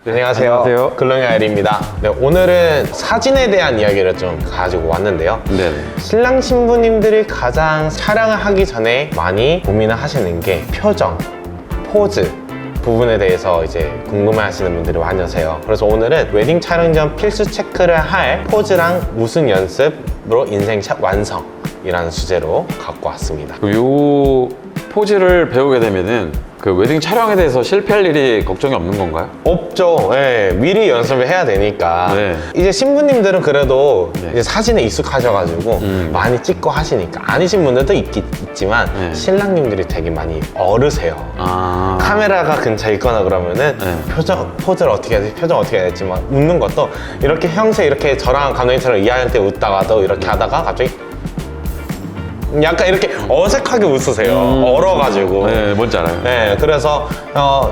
네, 안녕하세요. 글롱의 아일입니다. 네, 오늘은 사진에 대한 이야기를 좀 가지고 왔는데요. 네네. 신랑 신부님들이 가장 촬영을 하기 전에 많이 고민을 하시는 게 표정, 포즈 부분에 대해서 이제 궁금해 하시는 분들이 많으세요. 그래서 오늘은 웨딩 촬영 전 필수 체크를 할 포즈랑 무슨 연습으로 인생샷 완성이라는 주제로 갖고 왔습니다. 요 포즈를 배우게 되면은 그 웨딩 촬영에 대해서 실패할 일이 걱정이 없는 건가요? 없죠. 예, 미리 연습을 해야 되니까. 네. 이제 신부님들은 그래도 네. 이제 사진에 익숙하셔가지고 많이 찍고 하시니까 아니신 분들도 있지만 네. 신랑님들이 되게 많이 어르세요. 아. 카메라가 근처에 있거나 그러면은 네. 포즈를 어떻게 해야 될지, 표정 어떻게 해야 될지 막 웃는 것도 이렇게 평소에 이렇게 저랑 감독님처럼 이하연 때 웃다가도 이렇게 하다가 갑자기 약간 이렇게 어색하게 웃으세요. 얼어가지고. 네, 뭔지 알아요. 네, 그래서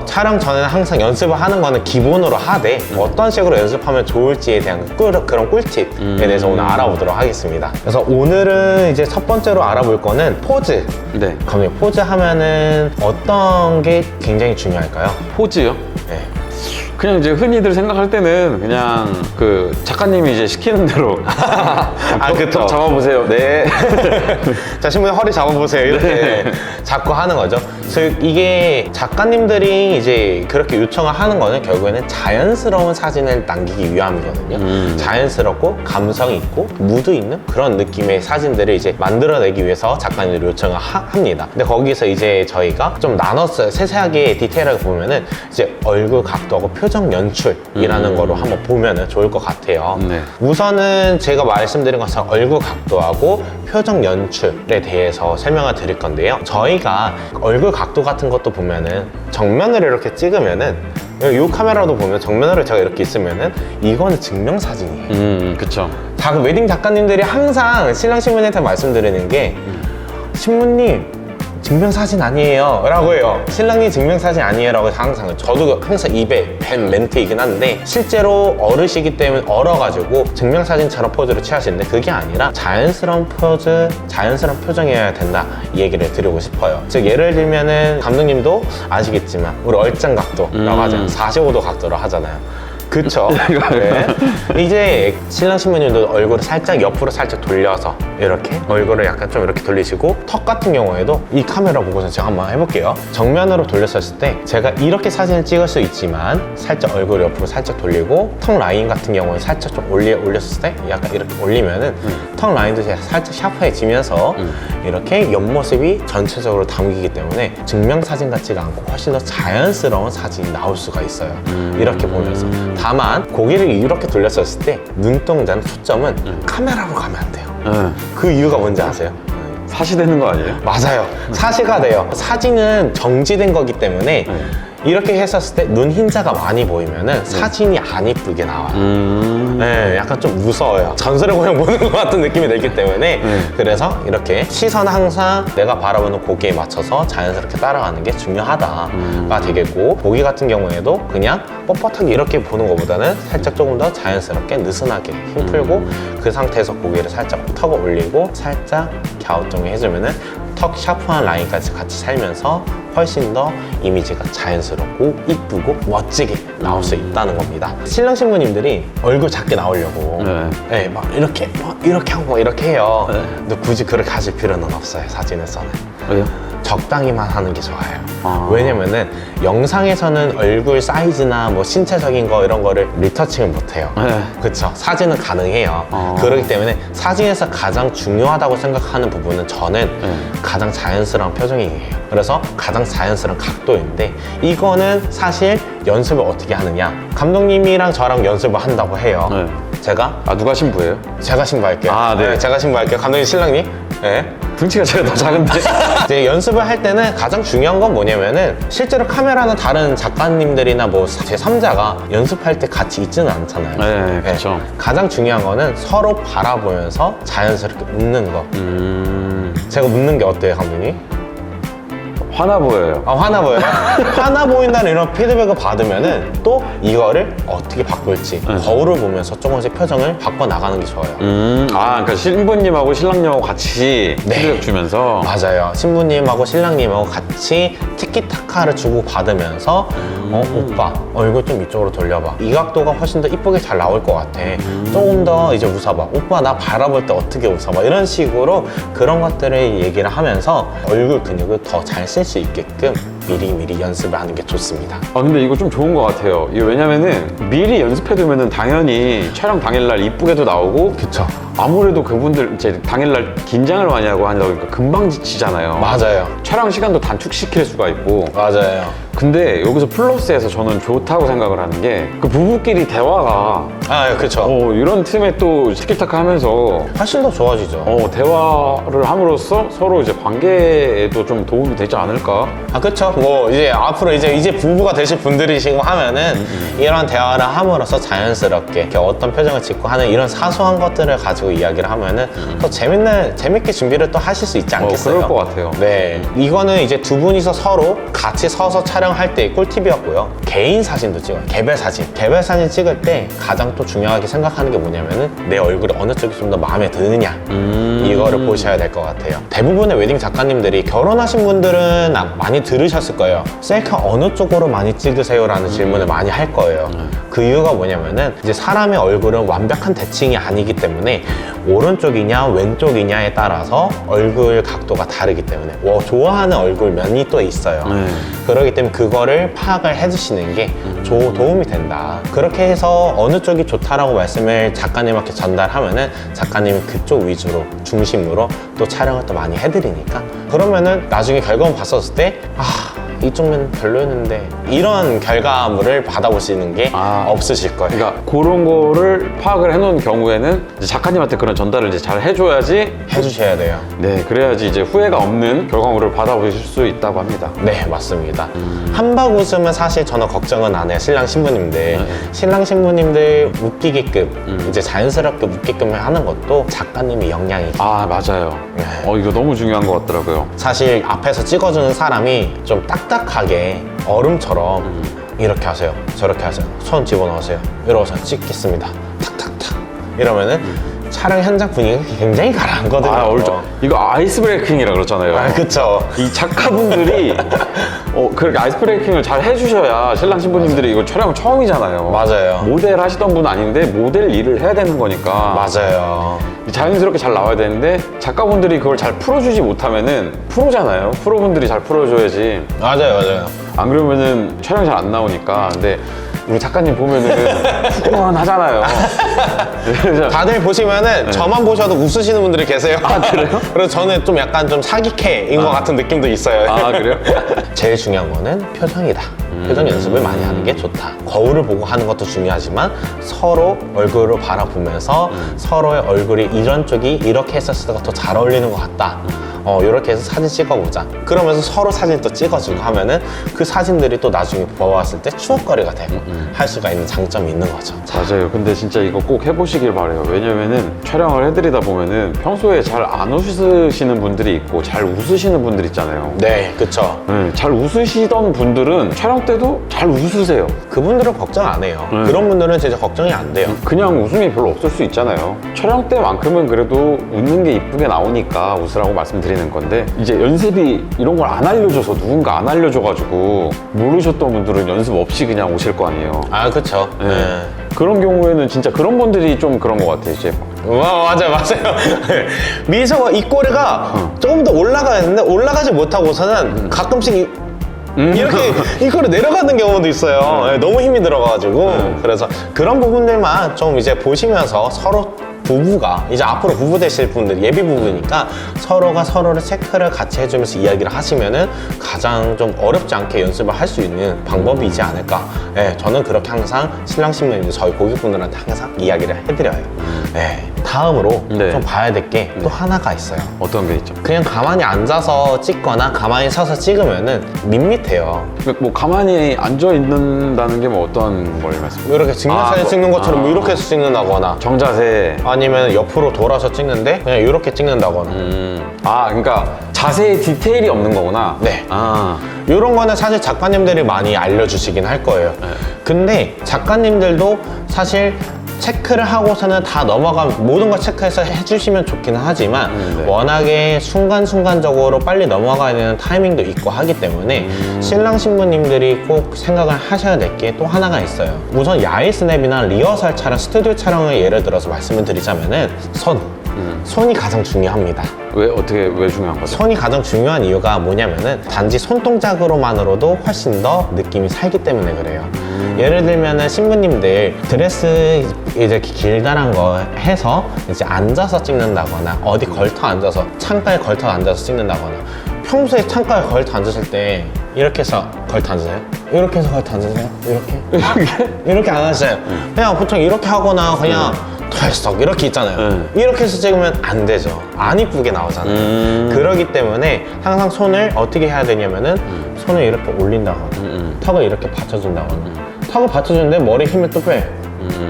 촬영 전에는 항상 연습을 하는 거는 기본으로 하되 어떤 식으로 연습하면 좋을지에 대한 그런 꿀팁에 대해서 오늘 알아보도록 하겠습니다. 그래서 오늘은 이제 첫 번째로 알아볼 거는 포즈. 네. 감독님, 포즈 하면은 어떤 게 굉장히 중요할까요? 포즈요? 네. 그냥 이제 흔히들 생각할 때는 그냥 그 작가님이 이제 시키는 대로 그쵸. 잡아보세요. 네. 자, 신부님 허리 잡아보세요. 이렇게 잡고 하는 거죠. 즉, 이게 작가님들이 이제 그렇게 요청을 하는 거는 결국에는 자연스러운 사진을 남기기 위함이거든요. 자연스럽고 감성 있고 무드 있는 그런 느낌의 사진들을 이제 만들어내기 위해서 작가님들이 요청을 합니다. 근데 거기서 이제 저희가 좀 나눴어요. 세세하게 디테일하게 보면은 이제 얼굴 각도하고 표정 연출이라는 거로 한번 보면은 좋을 것 같아요. 네. 우선은 제가 말씀드린 것처럼 얼굴 각도하고 표정 연출에 대해서 설명을 드릴 건데요. 저희가 얼굴 각도 같은 것도 보면은 정면으로 이렇게 찍으면은 이 카메라도 보면 정면으로 제가 이렇게 있으면은 이거는 증명사진이에요. 그쵸. 웨딩 작가님들이 항상 신랑 신부님한테 말씀드리는 게 신부님 증명사진 아니에요 라고 해요. 신랑님 증명사진 아니에요 라고 항상 저도 항상 입에 밴 멘트이긴 한데 실제로 어르시기 때문에 얼어가지고 증명사진처럼 포즈를 취하시는데 그게 아니라 자연스러운 포즈, 자연스러운 표정이어야 된다 이 얘기를 드리고 싶어요. 즉 예를 들면은 감독님도 아시겠지만 우리 얼짱 각도라고 하잖아요. 45도 각도로 하잖아요. 그쵸. 네. 이제 신랑 신부님도 얼굴을 살짝 옆으로 살짝 돌려서 이렇게 얼굴을 약간 좀 이렇게 돌리시고 턱 같은 경우에도 이 카메라 보고서 제가 한번 해볼게요. 정면으로 돌렸을 때 제가 이렇게 사진을 찍을 수 있지만 살짝 얼굴 옆으로 살짝 돌리고 턱 라인 같은 경우는 살짝 좀 올렸을 때 약간 이렇게 올리면은 턱 라인도 살짝 샤프해지면서 이렇게 옆모습이 전체적으로 담기기 때문에 증명사진 같지가 않고 훨씬 더 자연스러운 사진이 나올 수가 있어요. 이렇게 보면서. 다만 고개를 이렇게 돌렸었을 때 눈동자는 초점은 카메라로 가면 안 돼요. 그 이유가 뭔지 아세요? 사시되는 거 아니에요? 맞아요. 사시가 돼요. 사진은 정지된 거기 때문에 이렇게 했었을 때 눈 흰자가 많이 보이면은 사진이 안 이쁘게 나와요. 네, 약간 좀 무서워요. 전설의 고향 보는 것 같은 느낌이 들기 때문에 그래서 이렇게 시선은 항상 내가 바라보는 고개에 맞춰서 자연스럽게 따라가는 게 중요하다가 되겠고 고기 같은 경우에도 그냥 뻣뻣하게 이렇게 보는 것보다는 살짝 조금 더 자연스럽게 느슨하게 힘 풀고 그 상태에서 고개를 살짝 턱을 올리고 살짝 갸우뚱이 해주면은 턱 샤프한 라인까지 같이 살면서 훨씬 더 이미지가 자연스럽고 이쁘고 멋지게 나올 수 있다는 겁니다. 신랑 신부님들이 얼굴 작게 나오려고 네, 막 이렇게 하고 이렇게 해요. 근데 굳이 그렇게 하실 필요는 없어요. 사진에서는. 왜요? 적당히만 하는 게 좋아요. 왜냐면은 영상에서는 얼굴 사이즈나 뭐 신체적인 거 이런 거를 리터칭을 못해요. 그쵸? 사진은 가능해요. 그렇기 때문에 사진에서 가장 중요하다고 생각하는 부분은 저는 가장 자연스러운 표정이에요. 그래서 가장 자연스러운 각도인데 이거는 사실 연습을 어떻게 하느냐, 감독님이랑 저랑 연습을 한다고 해요. 제가 누가 신부예요? 제가 신부할게요. 네. 제가 신부할게요. 감독님, 신랑님. 네. 등치가 제가 더 작은데. 이제 연습을 할 때는 가장 중요한 건 뭐냐면은 실제로 카메라는 다른 작가님들이나 뭐 제3자가 연습할 때 같이 있지는 않잖아요. 네, 그렇죠. 가장 중요한 거는 서로 바라보면서 자연스럽게 웃는 거. 제가 웃는 게 어때요, 감독님? 화나 보여요. 아, 화나 보여요. 화나 보인다는 이런 피드백을 받으면은 또 이거를 어떻게 바꿀지 거울을 보면서 조금씩 표정을 바꿔 나가는 게 좋아요. 그러니까 신부님하고 신랑님하고 같이 네. 피드백 주면서. 맞아요. 신부님하고 신랑님하고 같이 티키타카를 주고 받으면서 오빠 얼굴 좀 이쪽으로 돌려봐. 이 각도가 훨씬 더 이쁘게 잘 나올 것 같아. 조금 더 이제 웃어봐. 오빠 나 바라볼 때 어떻게 웃어봐. 이런 식으로 그런 것들을 얘기를 하면서 얼굴 근육을 더 잘 쓸 수 있게끔 미리미리 연습을 하는 게 좋습니다. 근데 이거 좀 좋은 것 같아요. 이거 왜냐면은 미리 연습해두면은 당연히 촬영 당일날 이쁘게도 나오고. 그쵸. 아무래도 그분들 이제 당일날 긴장을 많이 하고 하다 보니까 금방 지치잖아요. 맞아요. 촬영 시간도 단축시킬 수가 있고. 맞아요. 근데 여기서 플러스에서 저는 좋다고 생각을 하는 게 그 부부끼리 대화가 아, 그쵸. 이런 틈에 또 티키타카 하면서 훨씬 더 좋아지죠. 대화를 함으로써 서로 이제 관계에도 좀 도움이 되지 않을까? 아, 그쵸. 뭐, 이제 앞으로 이제 부부가 되실 분들이시고 하면은 이런 대화를 함으로써 자연스럽게 이렇게 어떤 표정을 짓고 하는 이런 사소한 것들을 가지고 이야기를 하면은 또 재밌게 준비를 또 하실 수 있지 않겠어요? 그럴 것 같아요. 네. 이거는 이제 두 분이서 서로 같이 서서 촬영할 때의 꿀팁이었고요. 개인 사진도 찍어요. 개별 사진. 개별 사진 찍을 때 가장 또 중요하게 생각하는 게 뭐냐면은 내 얼굴이 어느 쪽이 좀 더 마음에 드느냐. 이거를 보셔야 될 것 같아요. 대부분의 웨딩 작가님들이 결혼하신 분들은 많이 들으셨을 거예요. 셀카 어느 쪽으로 많이 찍으세요? 라는 질문을 많이 할 거예요. 그 이유가 뭐냐면은 이제 사람의 얼굴은 완벽한 대칭이 아니기 때문에 오른쪽이냐 왼쪽이냐에 따라서 얼굴 각도가 다르기 때문에 좋아하는 얼굴면이 또 있어요. 그렇기 때문에 그거를 파악을 해주시는 게 도움이 된다. 그렇게 해서 어느 쪽이 좋다라고 말씀을 작가님한테 전달하면은 작가님이 그쪽 위주로 중심으로 또 촬영을 또 많이 해드리니까 그러면은 나중에 결과물 봤었을 때 이쪽면 별로였는데 이런 결과물을 받아보시는 게 없으실 거예요. 그러니까 그런 거를 파악을 해놓은 경우에는 이제 작가님한테 그런 전달을 이제 잘 해줘야지. 해주셔야 돼요. 네, 그래야지 이제 후회가 없는 결과물을 받아보실 수 있다고 합니다. 네, 맞습니다. 한박 웃음은 사실 저는 걱정은 안 해요. 신랑 신부님들. 신랑 신부님들 웃기게끔 이제 자연스럽게 웃게끔 하는 것도 작가님의 역량이죠. 맞아요. 이거 너무 중요한 것 같더라고요. 사실 앞에서 찍어주는 사람이 좀 딱딱하게 얼음처럼 이렇게 하세요. 저렇게 하세요. 손 집어넣으세요. 이러고서 찍겠습니다. 탁탁탁. 이러면은 촬영 현장 분위기가 굉장히 가라앉거든요. 이거 아이스 브레이킹이라 그러잖아요. 그쵸. 이 작가분들이 그렇게 아이스 브레이킹을 잘 해주셔야 신랑 신부님들이 이거 촬영 처음이잖아요. 맞아요. 모델 하시던 분 아닌데 모델 일을 해야 되는 거니까. 맞아요. 자연스럽게 잘 나와야 되는데 작가분들이 그걸 잘 풀어주지 못하면은 프로잖아요. 프로분들이 잘 풀어줘야지. 맞아요. 안 그러면은 촬영이 잘 안 나오니까. 근데 우리 작가님 보면은 후끈하잖아요. 다들 보시면은 저만 보셔도 웃으시는 분들이 계세요. 그래요? 그래서 저는 좀 약간 좀 사기캐인 것 같은 느낌도 있어요. 그래요? 제일 중요한 거는 표정이다. 표정 연습을 많이 하는 게 좋다. 거울을 보고 하는 것도 중요하지만 서로 얼굴을 바라보면서 서로의 얼굴이 이런 쪽이 이렇게 했었을 때가 더 잘 어울리는 것 같다. 이렇게 해서 사진 찍어보자. 그러면서 서로 사진 또 찍어주고 하면은 그 사진들이 또 나중에 보았을 때 추억거리가 되고 할 수가 있는 장점이 있는 거죠. 맞아요. 근데 진짜 이거 꼭 해보시길 바래요. 왜냐면은 촬영을 해드리다 보면은 평소에 잘 안 웃으시는 분들이 있고 잘 웃으시는 분들 있잖아요. 네, 그쵸. 잘 웃으시던 분들은 촬영 때도 잘 웃으세요. 그분들은 걱정 안 해요. 그런 분들은 진짜 걱정이 안 돼요. 그냥 웃음이 별로 없을 수 있잖아요. 촬영 때만큼은 그래도 웃는 게 이쁘게 나오니까 웃으라고 말씀드리는 건데, 이제 연습이 이런 걸 안 알려줘서 누군가 안 알려줘가지고 모르셨던 분들은 연습 없이 그냥 오실 거 아니에요. 그쵸. 네. 그런 경우에는 진짜 그런 분들이 좀 그런 것 같아요. 이제 맞아요. 미소가 입꼬리가 조금 더 올라가야 되는데 올라가지 못하고서는 가끔씩 이렇게 이거를 내려가는 경우도 있어요. 네, 너무 힘이 들어가가지고. 그래서 그런 부분들만 좀 이제 보시면서 서로 부부가 이제 앞으로 부부 되실 분들 예비 부부니까 서로가 서로를 체크를 같이 해주면서 이야기를 하시면은 가장 좀 어렵지 않게 연습을 할 수 있는 방법이지 않을까. 네, 저는 그렇게 항상 신랑 신부님 저희 고객분들한테 항상 이야기를 해드려요. 네, 다음으로 좀 봐야 될 게 또 하나가 있어요. 어떤 게 있죠? 그냥 가만히 앉아서 찍거나 가만히 서서 찍으면은 밋밋해요. 뭐 가만히 앉아 있는다는 게 뭐 어떤 걸 말씀하세요? 이렇게 증명사진 찍는 것처럼 이렇게 해서 찍는다거나 정자세. 아니면 옆으로 돌아서 찍는데 그냥 이렇게 찍는다거나. 그러니까 자세히 디테일이 없는 거구나. 네. 아, 이런 거는 사실 작가님들이 많이 알려주시긴 할 거예요. 근데 작가님들도 사실 체크를 하고서는 다 모든 걸 체크해서 해주시면 좋기는 하지만 네. 워낙에 순간순간적으로 빨리 넘어가야 되는 타이밍도 있고 하기 때문에 신랑 신부님들이 꼭 생각을 하셔야 될 게 또 하나가 있어요. 우선 야외 스냅이나 리허설 촬영, 스튜디오 촬영을 예를 들어서 말씀을 드리자면은 손이 가장 중요합니다. 왜 중요한 거죠? 손이 가장 중요한 이유가 뭐냐면은 단지 손동작으로만으로도 훨씬 더 느낌이 살기 때문에 그래요. 예를 들면은 신부님들 드레스 이제 길다란 거 해서 이제 앉아서 찍는다거나 어디 걸터 앉아서 창가에 걸터 앉아서 찍는다거나 평소에 창가에 걸터 앉으실 때 이렇게 해서 걸터 앉으세요? 이렇게 해서 걸터 앉으세요? 이렇게? 이렇게 안 하시잖아요. 그냥 보통 이렇게 하거나 그냥 털썩 이렇게 있잖아요. 이렇게 해서 찍으면 안 되죠. 안 이쁘게 나오잖아요. 그러기 때문에 항상 손을 어떻게 해야 되냐면은 손을 이렇게 올린다거나 턱을 이렇게 받쳐준다거나 턱을 받쳐주는데 머리 힘을 또 빼.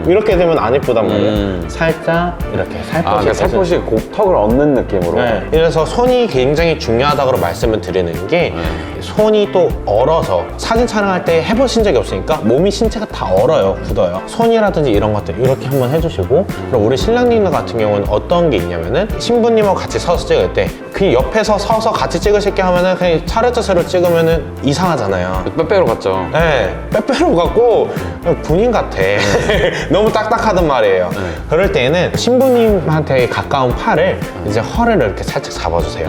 이렇게 되면 안 이쁘단 말이에요. 살짝 이렇게 살포시 살포시 턱을 얻는 느낌으로. 네. 그래서 손이 굉장히 중요하다고 말씀을 드리는 게 손이 또 얼어서 사진 촬영할 때 해보신 적이 없으니까 몸이 신체가 다 얼어요, 굳어요. 손이라든지 이런 것들 이렇게 한번 해주시고 그리고 우리 신랑님들 같은 경우는 어떤 게 있냐면은 신부님하고 같이 서서 찍을 때 그냥 옆에서 서서 같이 찍으실 게 하면은 그냥 차렷자세로 찍으면은 이상하잖아요. 빼빼로 같죠. 네, 빼빼로 같고 그냥 군인 같아. 너무 딱딱하단 말이에요. 그럴 때는 신부님한테 가까운 팔을 이제 허리를 이렇게 살짝 잡아주세요.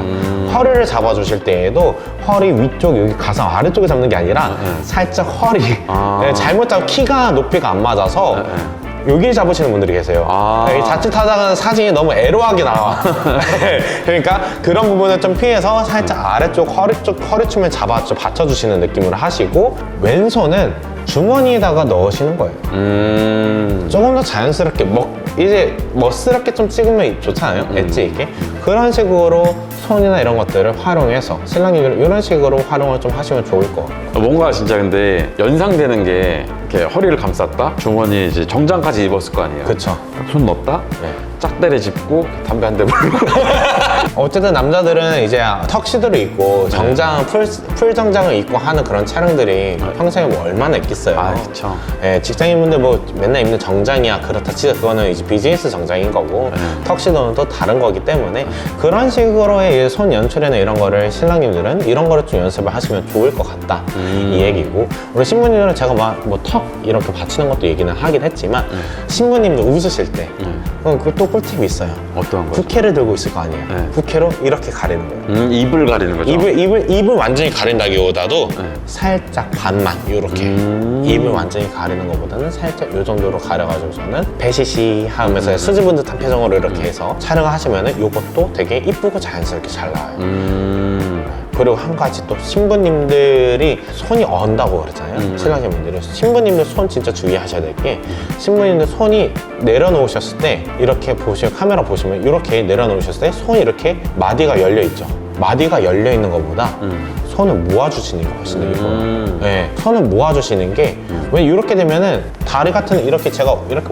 허리를 잡아주실 때에도 허리 위쪽 여기 가상 아래쪽에 잡는 게 아니라 살짝 허리 네, 잘못 잡으면 키가 높이가 안 맞아서 여기 잡으시는 분들이 계세요. 자칫하다가 사진이 너무 에로하게 나와. 그러니까 그런 부분을 좀 피해서 살짝 아래쪽 허리춤을 받쳐주시는 느낌으로 하시고 왼손은 주머니에다가 넣으시는 거예요. 조금 더 자연스럽게 이제 멋스럽게 좀 찍으면 좋잖아요. 엣지 있게. 그런 식으로 손이나 이런 것들을 활용해서 신랑님들 이런 식으로 활용을 좀 하시면 좋을 것 같아요. 뭔가 진짜 근데 연상되는 게 이렇게 허리를 감쌌다 주머니에 이제 정장까지 입었을 거 아니에요. 그쵸. 손 넣었다 네. 짝대를 짚고 담배 한 대 불고. 어쨌든 남자들은 이제 턱시도를 입고 정장, 풀 정장을 입고 하는 그런 촬영들이 평생에 뭐 얼마나 있겠어요. 그쵸. 예, 직장인분들 뭐 맨날 입는 정장이야 그렇다 치자 그거는 이제 비즈니스 정장인 거고 턱시도는 또 다른 거기 때문에 그런 식으로의 손 연출이나 이런 거를 신랑님들은 이런 거를 좀 연습을 하시면 좋을 것 같다 이 얘기고 우리 신부님들은 제가 막 뭐 턱 이렇게 받치는 것도 얘기는 하긴 했지만 신부님도 웃으실 때 그것도 꿀팁이 있어요. 어떤 거죠? 부케를 들고 있을 거 아니에요. 부케로 이렇게 가리는 거예요. 입을 가리는 거죠. 입을 완전히 가린다기보다도 살짝 반만 이렇게 입을 완전히 가리는 것보다는 살짝 이 정도로 가려가지고서는 배시시 하면서 수줍은 듯한 표정으로 이렇게 해서 촬영을 하시면은 이것도 되게 이쁘고 자연스럽게 잘 나와요. 그리고 한 가지 또 신부님들이 손이 언다고 그러잖아요. 신랑신부님들이 신부님들 손 진짜 주의하셔야 될 게 신부님들 손이 내려놓으셨을 때 이렇게 카메라 보시면 이렇게 내려놓으셨을 때 손이 이렇게 마디가 열려 있죠. 마디가 열려 있는 것보다 손을 모아주시는 게 훨씬 더 이뻐요. 네, 손을 모아주시는 게 왜 이렇게 되면은 다리 같은 이렇게 제가 이렇게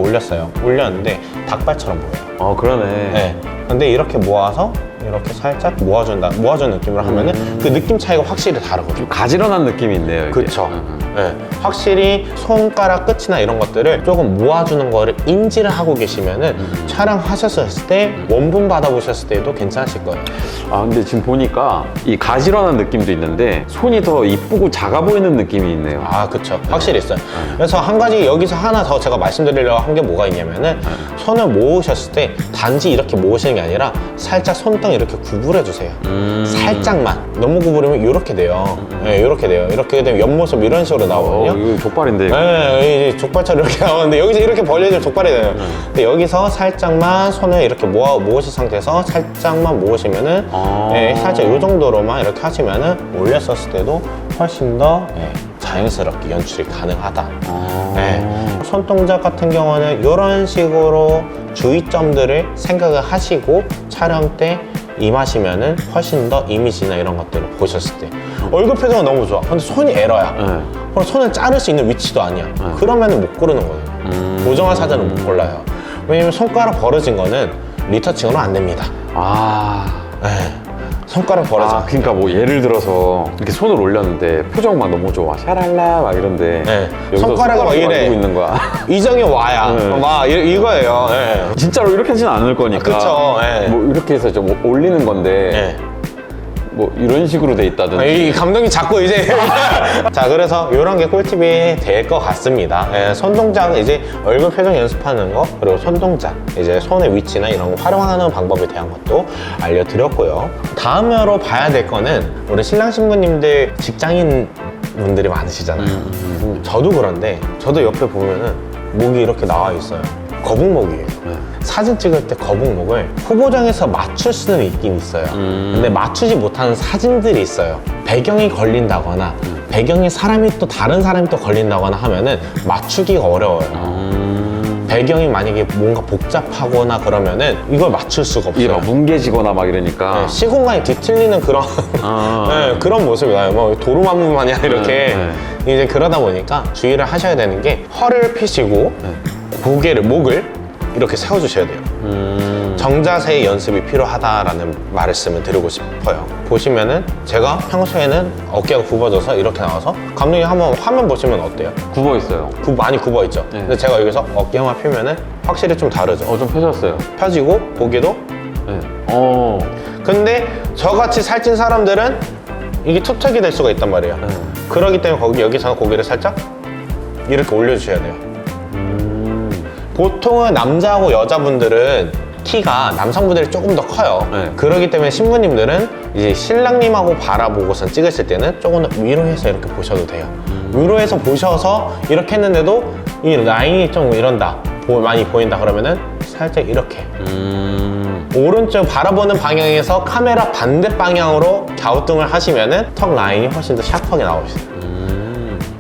올렸는데 닭발처럼 보여요. 그러네. 네. 근데 이렇게 모아서 이렇게 살짝 모아주는 느낌으로 하면은 그 느낌 차이가 확실히 다르거든요. 가지런한 느낌이 있네요. 이게. 그쵸. 네. 확실히 손가락 끝이나 이런 것들을 조금 모아주는 거를 인지를 하고 계시면은 촬영하셨을 때 원본 받아보셨을 때도 괜찮으실 거예요. 근데 지금 보니까 이 가지런한 느낌도 있는데 손이 더 이쁘고 작아 보이는 느낌이 있네요. 그쵸. 확실히 있어요. 그래서 한 가지 여기서 하나 더 제가 말씀드리려고 한 게 뭐가 있냐면은 손을 모으셨을 때 단지 이렇게 모으시는 게 아니라 살짝 손등 이렇게 구부려 주세요. 살짝만. 너무 구부리면 이렇게 돼요. 네, 이렇게 돼요. 이렇게 되면 옆모습 이런 식으로 나오거든요. 이거 족발인데. 이거. 네, 족발처럼 이렇게 나오는데 여기서 이렇게 벌려주면 족발이 돼요. 근데 여기서 살짝만 손을 이렇게 모으신 상태에서 살짝만 모으시면은 네, 살짝 이 정도로만 이렇게 하시면은 올렸었을 때도 훨씬 더 자연스럽게 연출이 가능하다. 손동작 같은 경우는 이런 식으로 주의점들을 생각을 하시고 촬영 때 임하시면은 훨씬 더 이미지나 이런 것들을 보셨을 때 얼굴 표정은 너무 좋아. 근데 손이 에러야. 그럼 손을 자를 수 있는 위치도 아니야. 그러면은 못 고르는 거예요. 고정한 사진은 못 골라요. 왜냐면 손가락 벌어진 거는 리터칭으로 안 됩니다. 손가락 벌어져. 아, 그러니까 뭐 예를 들어서 이렇게 손을 올렸는데 표정 막 너무 좋아. 샤랄라 막 이런데 네. 여기서 손가락을 막 이래. 들고 있는 거야. 이정이 와야 네. 막 이거예요. 네. 진짜로 이렇게 하진 않을 거니까. 그쵸, 예. 뭐 이렇게 해서 좀 올리는 건데 네. 뭐 이런 식으로 돼 있다든지. 이 감독이 자꾸 이제 자, 그래서 이런 게 꿀팁이 될 것 같습니다. 예, 손 동작 이제 얼굴 표정 연습하는 거, 그리고 손 동작 이제 손의 위치나 이런 거 활용하는 방법에 대한 것도 알려드렸고요. 다음으로 봐야 될 거는 우리 신랑 신부님들 직장인 분들이 많으시잖아요. 저도 그런데 저도 옆에 보면은 목이 이렇게 나와 있어요. 거북목이에요. 사진 찍을 때 거북목을 후보정에서 맞출 수는 있긴 있어요. 근데 맞추지 못하는 사진들이 있어요. 배경이 걸린다거나 배경에 사람이 또 다른 사람이 또 걸린다거나 하면은 맞추기가 어려워요. 배경이 만약에 뭔가 복잡하거나 그러면은 이걸 맞출 수가 이게 없어요. 막 뭉개지거나 막 이러니까. 네, 시공간이 뒤틀리는 그런 네, 그런 모습이 나요. 뭐 도루마무 마냥 이렇게 이제 그러다 보니까 주의를 하셔야 되는 게 허리를 펴시고 고개를 목을 이렇게 세워주셔야 돼요. 정자세 연습이 필요하다라는 말씀을 드리고 싶어요. 보시면은 제가 평소에는 어깨가 굽어져서 이렇게 나와서 감독님 한번 화면 보시면 어때요? 굽어 있어요. 많이 굽어 있죠. 네. 근데 제가 여기서 어깨만 펴면은 확실히 좀 다르죠. 좀 펴졌어요. 펴지고 고개도. 네. 근데 저같이 살찐 사람들은 이게 투척이 될 수가 있단 말이에요. 그러기 때문에 여기서 고개를 살짝 이렇게 올려주셔야 돼요. 보통은 남자하고 여자분들은 키가 남성분들이 조금 더 커요. 네. 그러기 때문에 신부님들은 이제 신랑님하고 바라보고선 찍으실 때는 조금 더 위로 해서 이렇게 보셔도 돼요. 위로 해서 보셔서 이렇게 했는데도 이 라인이 좀 이런다, 많이 보인다 그러면은 살짝 이렇게 오른쪽 바라보는 방향에서 카메라 반대 방향으로 갸우뚱을 하시면은 턱 라인이 훨씬 더 샤프하게 나오시죠.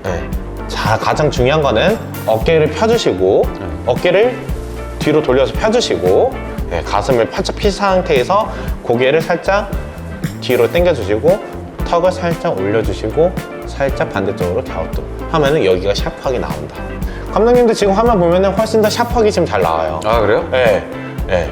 네. 자, 가장 중요한 거는 어깨를 펴주시고 어깨를 뒤로 돌려서 펴주시고 가슴을 바짝 핀 상태에서 고개를 살짝 뒤로 당겨주시고 턱을 살짝 올려주시고 살짝 반대쪽으로 갸우뚱 하면은 여기가 샤프하게 나온다. 감독님도 지금 화면 보면은 훨씬 더 샤프하게 지금 잘 나와요. 아, 그래요? 네. 네.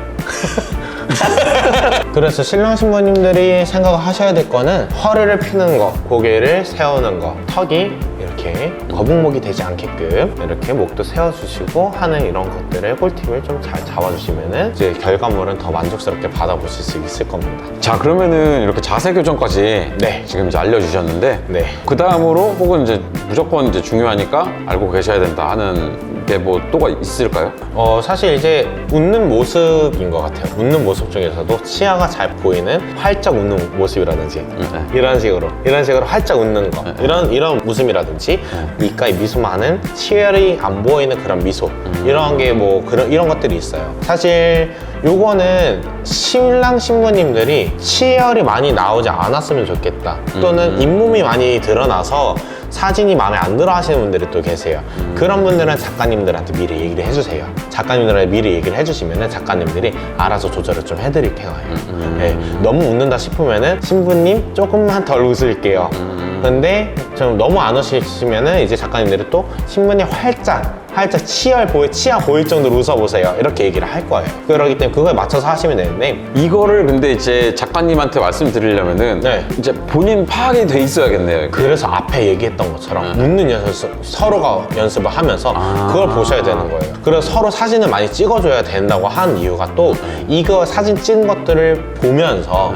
그래서 신랑 신부님들이 생각하셔야 될 거는 허리를 펴는 거, 고개를 세우는 거, 턱이 이렇게 거북목이 되지 않게끔 이렇게 목도 세워주시고 하는 이런 것들의 꿀팁을 좀 잘 잡아주시면은 이제 결과물은 더 만족스럽게 받아보실 수 있을 겁니다. 자, 그러면은 이렇게 자세 교정까지 네. 지금 이제 알려주셨는데 네. 그 다음으로 혹은 이제 무조건 이제 중요하니까 알고 계셔야 된다 하는 게 뭐 또가 있을까요? 사실 이제 웃는 모습인 것 같아요. 웃는 모습 중에서도 치아가 잘 보이는 활짝 웃는 모습이라든지 이런 식으로 활짝 웃는 거 이런 웃음이라든지 입가에 미소 많은 치열이 안 보이는 그런 미소 이런 게 뭐 이런 것들이 있어요. 사실 요거는 신랑 신부님들이 치열이 많이 나오지 않았으면 좋겠다, 또는 잇몸이 많이 드러나서 사진이 마음에 안 들어 하시는 분들이 또 계세요. 그런 분들은 작가님들한테 미리 얘기를 해주세요. 작가님들한테 미리 얘기를 해주시면은 작가님들이 알아서 조절을 좀 해드릴 거예요. 네, 너무 웃는다 싶으면은 신부님 조금만 덜 웃을게요. 근데 좀 너무 안 웃으시면은 이제 작가님들이 또 신부님 활짝 치아 보일 정도로 웃어보세요, 이렇게 얘기를 할 거예요. 그러기 때문에 그거에 맞춰서 하시면 되는데, 이거를 근데 이제 작가님한테 말씀드리려면은 네. 이제 본인 파악이 돼 있어야겠네요. 그래서 앞에 얘기했던 것처럼 웃는 연습, 서로가 연습을 하면서 그걸 보셔야 되는 거예요. 그래서 서로 사진을 많이 찍어줘야 된다고 한 이유가 또 이거 사진 찍은 것들을 보면서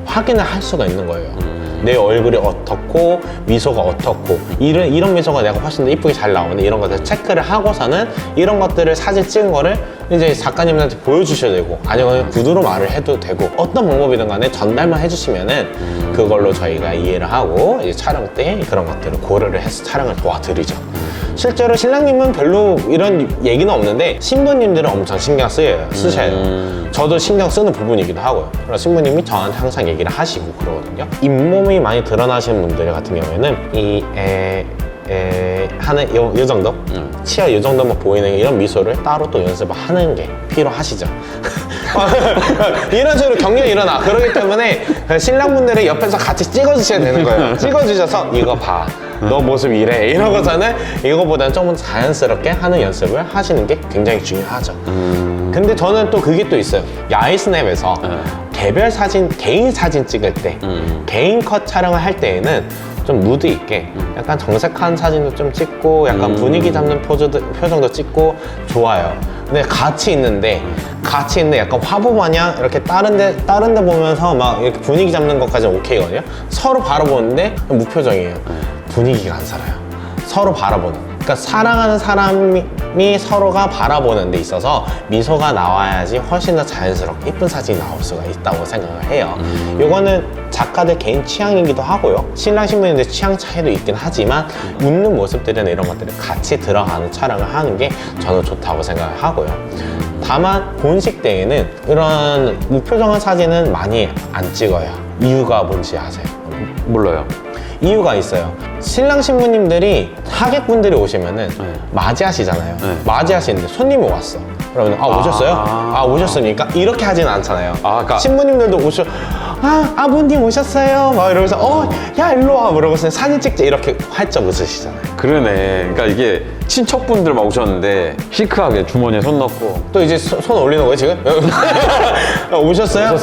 확인을 할 수가 있는 거예요. 내 얼굴이 어떻고 미소가 어떻고 이런 미소가 내가 훨씬 더 이쁘게 잘 나오는데 이런 것들 체크를 하고서는 이런 것들을 사진 찍은 거를 이제 작가님한테 보여주셔야 되고, 아니면 구두로 말을 해도 되고, 어떤 방법이든 간에 전달만 해주시면은 그걸로 저희가 이해를 하고 이제 촬영 때 그런 것들을 고려를 해서 촬영을 도와드리죠. 실제로 신랑님은 별로 이런 얘기는 없는데 신부님들은 엄청 신경 쓰셔요. 저도 신경 쓰는 부분이기도 하고요. 그래서 신부님이 저한테 항상 얘기를 하시고 그러거든요. 잇몸이 많이 드러나시는 분들 같은 경우에는 하는 요 정도? 치아 요 정도만 보이는 이런 미소를 따로 또 연습을 하는 게 필요하시죠. 이런 식으로 경련이 일어나. 그렇기 때문에 신랑분들이 옆에서 같이 찍어주셔야 되는 거예요. 찍어주셔서 이거 봐, 너 모습 이래, 이러고서는 이거보다는 조금 자연스럽게 하는 연습을 하시는 게 굉장히 중요하죠. 근데 저는 또 그게 또 있어요. 야이스냅에서 개별 사진, 개인 사진 찍을 때, 개인 컷 촬영을 할 때에는 좀 무드 있게 약간 정색한 사진도 좀 찍고 약간 분위기 잡는 표정도 찍고 좋아요. 근데 같이 있는데 약간 화보 마냥 이렇게 다른 데 보면서 막 이렇게 분위기 잡는 것까지는 오케이거든요. 서로 바라보는데 무표정이에요. 분위기가 안 살아요. 서로 바라보는. 그러니까 사랑하는 사람이 서로가 바라보는 데 있어서 미소가 나와야지 훨씬 더 자연스럽게 예쁜 사진이 나올 수가 있다고 생각을 해요. 요거는 작가들 개인 취향이기도 하고요. 신랑 신부님들 취향 차이도 있긴 하지만 웃는 모습들이나 이런 것들을 같이 들어가는 촬영을 하는 게 저는 좋다고 생각을 하고요. 다만 본식 때에는 이런 무표정한 사진은 많이 안 찍어요. 이유가 뭔지 아세요? 몰라요. 이유가 있어요. 신랑 신부님들이 하객분들이 오시면은 맞이하시잖아요. 맞이하시는데 손님이 왔어. 그러면 오셨어요? 오셨습니까? 이렇게 하진 않잖아요. 그러니까 신부님들도 아버님 오셨어요? 막 이러면서 야 일로 와 그러고서 사진 찍자 이렇게 활짝 웃으시잖아요. 그러네. 그러니까 이게 친척분들 막 오셨는데 시크하게 주머니에 손 넣고 또 이제 손 올리는 거예요 지금? 오셨어요?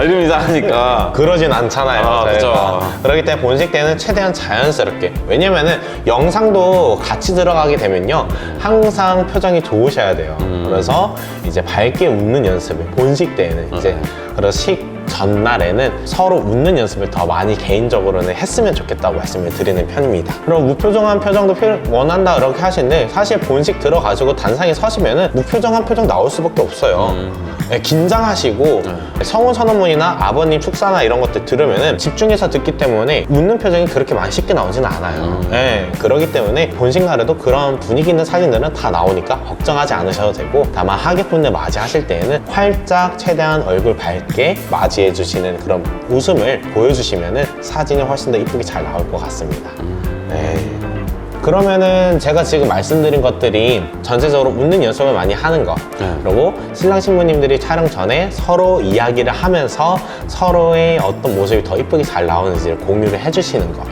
이러면 이상하니까. 그러진 않잖아요. 그죠. 그렇기 때문에 본식 때는 최대한 자연스럽게. 왜냐면은 영상도 같이 들어가게 되면요. 항상 표정이 좋으셔야 돼요. 그래서 이제 밝게 웃는 연습을 본식 때는 이제 그래서 식 전날에는 서로 웃는 연습을 더 많이 개인적으로는 했으면 좋겠다고 말씀을 드리는 편입니다. 그럼 무표정한 표정도 원한다 이렇게 하시는데 사실 본식 들어가지고 단상에 서시면은 무표정한 표정 나올 수밖에 없어요. 네, 긴장하시고 성혼 선언문이나 아버님 축사나 이런 것들 들으면은 집중해서 듣기 때문에 웃는 표정이 그렇게 많이 쉽게 나오지는 않아요. 네, 그렇기 때문에 본식 날에도 그런 분위기 있는 사진들은 다 나오니까 걱정하지 않으셔도 되고 다만 하객분들 맞이하실 때에는 활짝 최대한 얼굴 밝게 맞이해 주시는 그런 웃음을 보여주시면은 사진이 훨씬 더 이쁘게 잘 나올 것 같습니다. 네. 그러면은 제가 지금 말씀드린 것들이 전체적으로 웃는 연습을 많이 하는 거 그리고 신랑 신부님들이 촬영 전에 서로 이야기를 하면서 서로의 어떤 모습이 더 이쁘게 잘 나오는지를 공유를 해주시는 거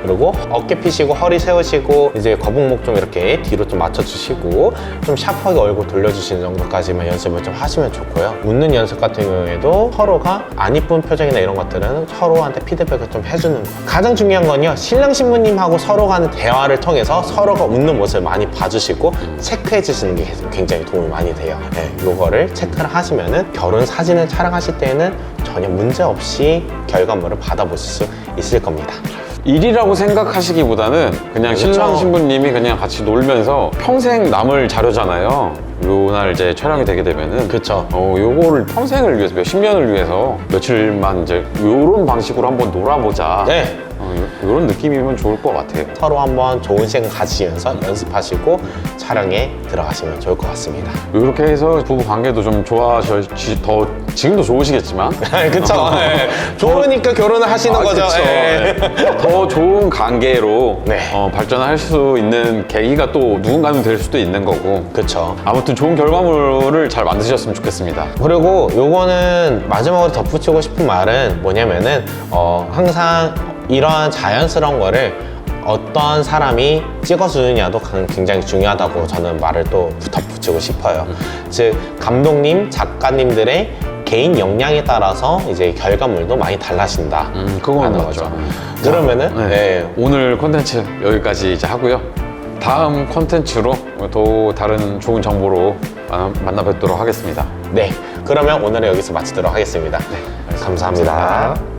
그리고 어깨 피시고 허리 세우시고 이제 거북목 좀 이렇게 뒤로 좀 맞춰주시고 좀 샤프하게 얼굴 돌려주시는 정도까지만 연습을 좀 하시면 좋고요. 웃는 연습 같은 경우에도 서로가 안 이쁜 표정이나 이런 것들은 서로한테 피드백을 좀 해주는 거. 가장 중요한 건요, 신랑 신부님하고 서로가 하는 대화를 통해서 서로가 웃는 모습을 많이 봐주시고 체크해 주시는 게 굉장히 도움이 많이 돼요. 네, 요거를 체크를 하시면은 결혼 사진을 촬영하실 때에는 전혀 문제 없이 결과물을 받아보실 수 있을 겁니다. 일이라고 생각하시기보다는 그냥 그렇죠. 신랑 신부님이 그냥 같이 놀면서 평생 남을 자료잖아요. 요날 이제 촬영이 되게 되면은 그쵸. 요거를 평생을 위해서 몇십 년을 위해서 며칠만 이제 요런 방식으로 한번 놀아보자. 네. 이런 느낌이면 좋을 것 같아요. 서로 한번 좋은 시간 가지시면서 연습하시고 촬영에 들어가시면 좋을 것 같습니다. 이렇게 해서 부부 관계도 좀 더 지금도 좋으시겠지만 그쵸. 네. 좋으니까 결혼을 하시는 거죠. 그쵸. 네. 더 좋은 관계로 네. 발전할 수 있는 계기가 또 누군가는 될 수도 있는 거고. 그쵸. 아무튼 좋은 결과물을 잘 만드셨으면 좋겠습니다. 그리고 요거는 마지막으로 덧붙이고 싶은 말은 뭐냐면은 항상 이런 자연스러운 거를 어떤 사람이 찍어주느냐도 굉장히 중요하다고 저는 말을 또 덧붙이고 싶어요. 즉 감독님, 작가님들의 개인 역량에 따라서 이제 결과물도 많이 달라진다. 그건 하는 맞죠. 거죠. 그러면은 네. 오늘 콘텐츠 여기까지 이제 하고요. 다음 콘텐츠로 또 다른 좋은 정보로 만나 뵙도록 하겠습니다. 네, 그러면 오늘은 여기서 마치도록 하겠습니다. 네, 감사합니다.